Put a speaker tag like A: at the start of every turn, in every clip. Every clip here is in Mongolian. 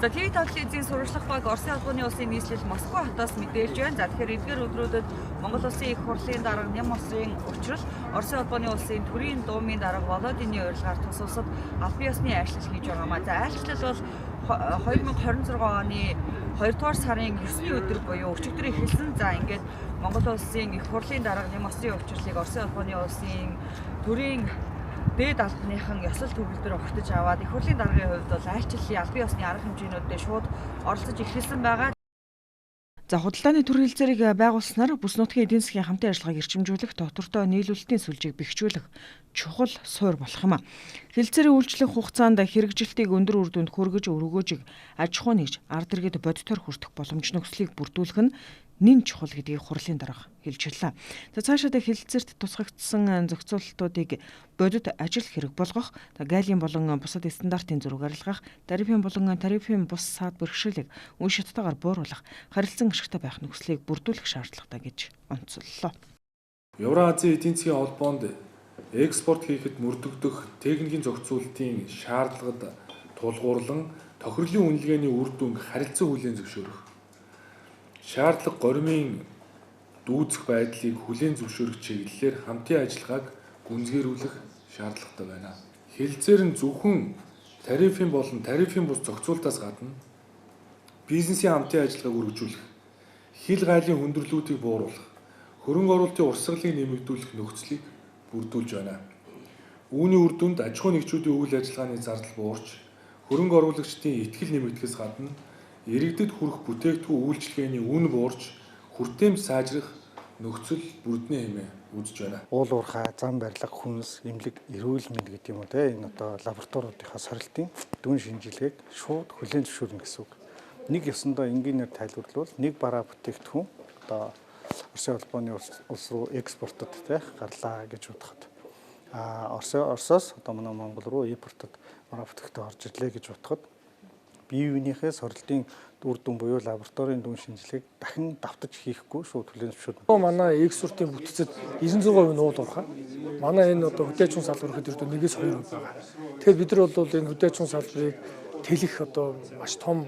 A: За TV телевизийн сурвалжлах баг Оросын албаны улсын нийслэл Москва хотоос мэдээлж байна. За тэгэхээр эдгээр өдрүүдэд Монгол улсын их хурлын дарга Ням улсын учрал Оросын албаны улсын төрийн дуумын дарга Володины урилгаар тус улсад албан ёсны ажил хийж байгаамаа. За ажил бол 2026 оны 2 дугаар сарын 9-ний өдөр буюу өчигдөр эхэлсэн. За ингээд Монгол улсын их хурлын дарга Ням улсын учрлыг Оросын албаны улсын төрийн дээд албаныхан ёслол төвлөлдөр огтж аваад их хурлын даргын хувьд бол айлчлалын албан ёсны арга хэмжээнүүдэд шууд оролцож эхэлсэн байгаа. За худалдааны төр хэлцээрийг байгуулснаар бүс нутгийн эдийн засгийн хамтын ажиллагааг эрчимжүүлэх, доктортой нийлүүлэлтийн сүлжээг бэхжүүлэх чухал суурь болох юм а. Хэлцээрийн үйлчлэх хугацаанд хэрэгжилтийг өндөр үр дүнд хүргэж өргөөжийг аж ахуй нэгж ард иргэд бодитоор хүртэх боломж нөхцөлийг бүрдүүлэх нь нэн чухал гэдгийг хурлын дарга хэлж ирлээ. За цаашаа хэлэлцээрт тусгагдсан зохицуулалтуудыг бодит ажил хэрэг болгох, гаалийн болон бусад стандартын зөрүүг арилгах, тарифын болон тарифын бус саад бэрхшээлийг үе шаттайгаар бууруулах, харилцан ашигтай байх нөхцөлийг бүрдүүлэх шаардлагатай гэж онцоллоо.
B: Евразийн эдийн засгийн холбоонд экспорт хийхэд мөрдөгдөх техникийн зохицуулалтын шаардлагад тулгуурлан тохирлын үнэлгээний үр дүнг харилцан хүлээн зөвшөөрөх. Шаардлага горимын дүүцэх байдлыг хүлээн зөвшөөрөх чиглэлээр хамтын ажиллагааг гүнзгийрүүлэх шаардлагатай байна. Хэлэлцээр нь зөвхөн тарифын болон тарифын бус зохицуулалтаас гадна бизнесийн хамтын ажиллагааг үргэлжлүүлэх, хил гайлын хүндрэлүүдийг бууруулах, хөрөнгө оруулалтын урсгалыг нэмэгдүүлэх нөхцөлийг бүрдүүлж байна. Үүний үр дүнд аж ахуй нэгжүүдийн үйл ажиллагааны зардал буурч, хөрөнгө оруулагчдын итгэл нэмэгдэхээс гадна иргэдэд хүрэх бүтээгдэхүүн үйлчилгээний үн буурч хүртээмж сайжрах нөхцөл бүрднэ хэмээн үзэж байна.
C: Уул уурхай, зам барилга, хүнс, эмнэлэг, эрүүл мэнд гэдэг юм уу те энэ одоо лабораториудынхаа сорилтын дүн шинжилгээг шууд хүлээн зөвшөөрнө гэсэн үг. Нэг ёсондоо энгийнээр тайлбарлавал нэг бараа бүтээгдэхүүн одоо Оросын албаны улс руу экспортод те гарлаа гэж бодоход Оросоос одоо манай Монгол руу импортод бараа бүтээгдэхүүн орж ирлээ гэж бодоход бие биенийхээ сорилтын үр дүн буюу лабораторийн дүн шинжилгээг дахин давтаж хийхгүй шууд хүлээн зөвшөөрнө.
D: Манай экспортын бүтцэд 96% нь уул уурхай. Манай энэ одоо хөдөөж хүн салбар гэхэд ердөө 1-2% байгаа. Тэгэхээр бид нар бол энэ хөдөөж хүн салбарыг тэлэх одоо маш том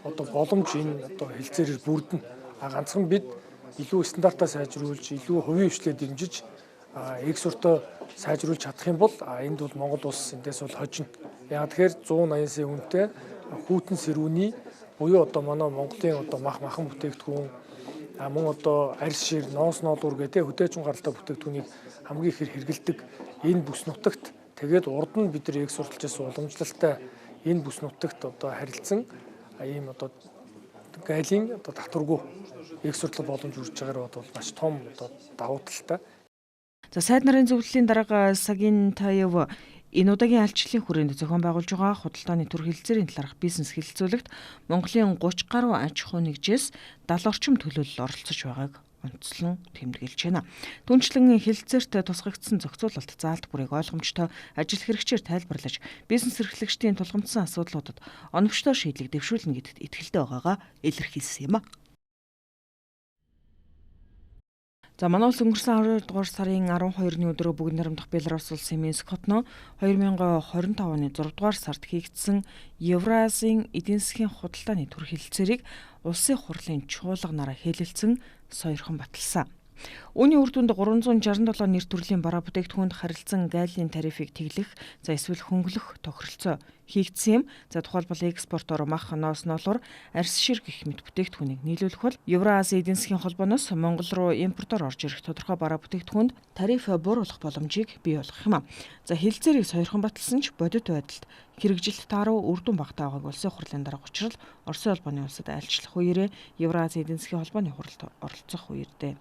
D: одоо боломж энэ одоо хэлцээрээр бүрдэнэ. Ганцхан бид илүү стандартаа сайжруулж, илүү хувийн хвшлээ дэмжиж экспортоо сайжруулж чадах юм бол энд бол Монгол улс эндээс бол хожино. Яг тэгэхээр 180 сая хүнтэй хүүтэн сэрүүний буюу одоо манай Монголын одоо махан бүтээгдэхүүн мөн одоо арьс шир, ноос ноолуур гэдэг хөдөөж гаралтай бүтээгдэхүүнийг хамгийн ихээр хэрэгэлдэг энэ бүс нутагт тэгээд урд нь бид нар экспортлж уламжлалтай энэ бүс нутагт одоо харилцсан ийм одоо гайлийн одоо татваргүй экспортлох боломж үрж байгаагаар бол маш том одоо давуу талтай.
A: За сайд нарын зөвлөлийн дарга Сагин Таев энэ удаагийн альчлалын хүрээнд зохион байгуулж байгаа худалдааны төр хэлэлцээрийн талаарх бизнес хэлэлцүүлэгт Монголын 30 гаруй аж ахуй нэгжээс 70 орчим төлөөлөл оролцож байгааг онцлон тэмдэглэж байна. Түүнчлэн хэлэлцээрт тусгагдсан зохицуулалт заалт бүрийг ойлгомжтой ажил хэрэгчээр тайлбарлаж, бизнес эрхлэгчдийн тулгамдсан асуудлуудад оновчтой шийдлийг дэвшүүлнэ гэдэгт итгэлтэй байгаагаа илэрхийлсэн юм а. За манай улс өнгөрсөн 12 дугаар сарын 12-ны өдөр бүгд найрамдах Беларусь улсын Минск хотно 2025 оны 6 дугаар сард хийгдсэн Евразийн эдийн засгийн худалдааны төр хэлэлцээрийг улсын хурлын чуулганаараа хэлэлцэн сойрхон баталсан. Үүний үр дүнд 367 нэр төрлийн бараа бүтээгдэхүүнд харилцан гаалийн тарифыг тэглэх, за эсвэл хөнгөлөх тохиролцоо хийгдсэн юм. За тухайлбал экспортоор мах, ноос ноолуур, арьс шир гэх мэт бүтээгдэхүүнийг нийлүүлэх бол Евразийн эдийн засгийн холбооноос Монгол руу импортоор орж ирэх тодорхой бараа бүтээгдэхүүнд тариф бууруулах боломжийг бий болгох юм а. За хэлэлцээрийг сойрхон баталсан ч бодит байдалд хэрэгжилт тааруу үр дүн багтаа байгааг улсын хурлын дарга учрал Оросын албаны улсад айлчлах үеэрээ Евразийн эдийн засгийн холбооны хуралд оролцох үеэрдээ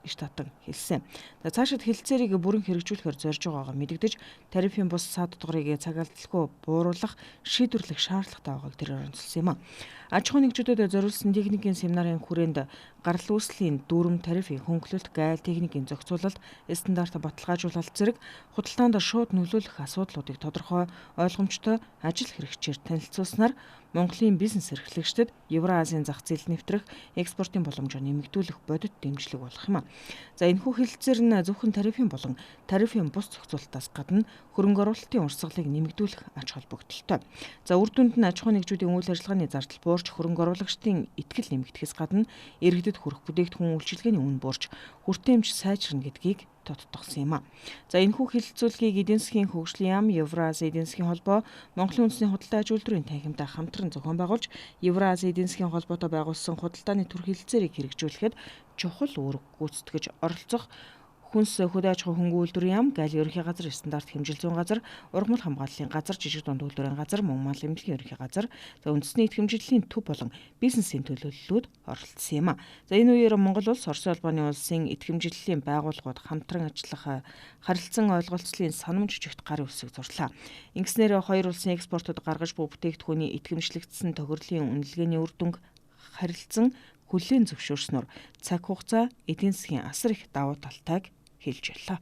A: штатан хэлсэн. За цаашид хэлэлцээрийг бүрэн хэрэгжүүлэхээр зорж байгаагаа мэдэгдэж, тарифын бус саад дугаарыг цагаалталгүй бууруулах, шийдвэрлэх шаардлагатай байгааг тэрээр онцолсон юм а. Аж ахуй нэгжүүдэд зориулсан техникийн семинарын хүрээнд гарал үүслийн дүүрэм тарифын хөнгөлөлт, гайл техникийн зохицуулалт, стандарт баталгаажуулалт зэрэг худалдаанд шууд нөлөөлөх асуудлуудыг тодорхой ойлгомжтой ажил хэрэгчээр танилцуулснаар
E: Монголын бизнес эрхлэгчдэд Евразийн зах зээлд нэвтрэх экспортын боломжоо нэмэгдүүлэх бодит дэмжлэг болох юм а. За энэхүү хэлэлцээр нь зөвхөн тарифын болон тарифын бус зохицуулалтаас гадна хөрөнгө оруулалтын урсгалыг нэмэгдүүлэх ач холбогдолтой. За үр дүнд нь аж ахуй нэгжүүдийн үйл ажиллагааны зардал буурч хөрөнгө оруулагчдын итгэл нэмэгдэхээс гадна иргэдэд хүрэх бүтээгдэхүүн үйлчилгээний үн буурч хүртээмж сайжирна гэдгийг тодтогсон юм а. За энэхүү хэлэлцүүлгийг эдийн засгийн хөгжлийн яам, Евразийн эдийн засгийн холбоо, Монголын үндэсний худалдаа аж үйлдвэрийн танхимтай хамтран зохион байгуулж, Евразийн эдийн засгийн холбоотой байгуулсан худалдааны төр хэлэлцээрийг хэрэгжүүлэхэд чухал үүрэг гүйцэтгэж оролцох Хүнс хөдөө аж ахуй хөнгөн үйлдвэрийн яам, Галийн ерөнхий газар, стандарт хэмжил зүйн газар, ургамал хамгааллын газар, жижиг дунд үйлдвэрийн газар, мөн мал эмнэлгийн ерөнхий газар, за үндэсний итгэмжлэлийн төв болон бизнесийн төлөөллүүд оролцсон юм а. За энэ үеэр Монгол улс Оросын улбаны улсын итгэмжлэлийн байгууллагууд хамтран ажиллах харилцан ойлголцлын санамж жигт гарын үсэг зурлаа. Ингэснээр хоёр улсын экспортод гаргаж буй бүтээгдэхүүний итгэмжлэгдсэн тохирлын үнэлгээний үр дүнг харилцан хүлээн зөвшөөрснөөр цаг хугацаа эдийн засгийн асар их давуу талтайг хэлж байлаа.